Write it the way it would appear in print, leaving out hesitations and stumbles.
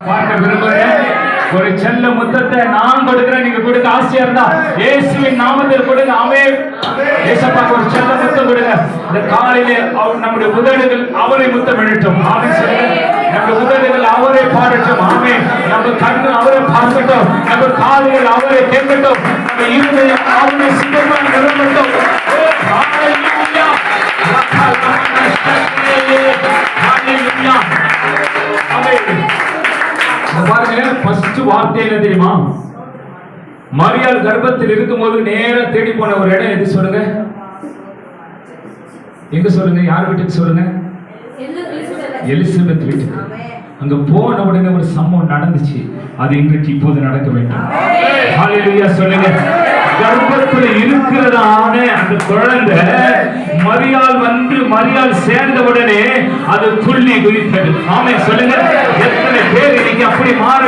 பார்க்க விரும்புகிறேன். ஒரு செல்ல முத்தத்தை நான் கொடுக்கிறேன், நீங்க கொடுக்க ஆசையா இருந்தா இயேசுவின் நாமத்தில் கொடுங்க. ஆமென். ஏசப்பாக்கு ஒரு செல்ல முத்தம் கொடுங்க. இந்த காலையிலே நம்முடைய உதடுகள் அவரை முத்தமிடட்டும். ஆமென் சொல்லுங்க. நம்முடைய உதடுகள் அவரை பாடட்டும். ஆமென். நம்ம கண்ணு அவரை பார்க்கட்டும், நம்ம காதுகள் அவரை கேட்கட்டும், நம்ம இருதயம் அவரை சுத்தமாக நிரம்பட்டும். ஹalleluya. ஹalleluya. ஆமென். பாருங்க, ஃபர்ஸ்ட் வார்த்தை என்ன தெரியுமா? மரியாள் கர்ப்பத்தில் இருக்கும்போது நேரா தேடி போன ஒரு இடம் எது சொல்லுங்க? எங்க சொல்லுங்க? யார் வீட்டுக்கு சொல்லுங்க? எலிசபெத் வீட்டுக்கு. அங்க போன உடனே ஒரு சம்பவம் நடந்துச்சு. அது இன்றைக்கு இப்போது நடக்க வேண்டும். ஹalleluya சொல்லுங்க. கர்ப்பத்தில் இருக்கிறதான அந்த குழந்தை மரியாள் சேர்ந்த உடனே அது துள்ளி குதித்தது. ஆமென் சொல்லுங்க. எத்தனை பேர் இன்னைக்கு அப்படி மாற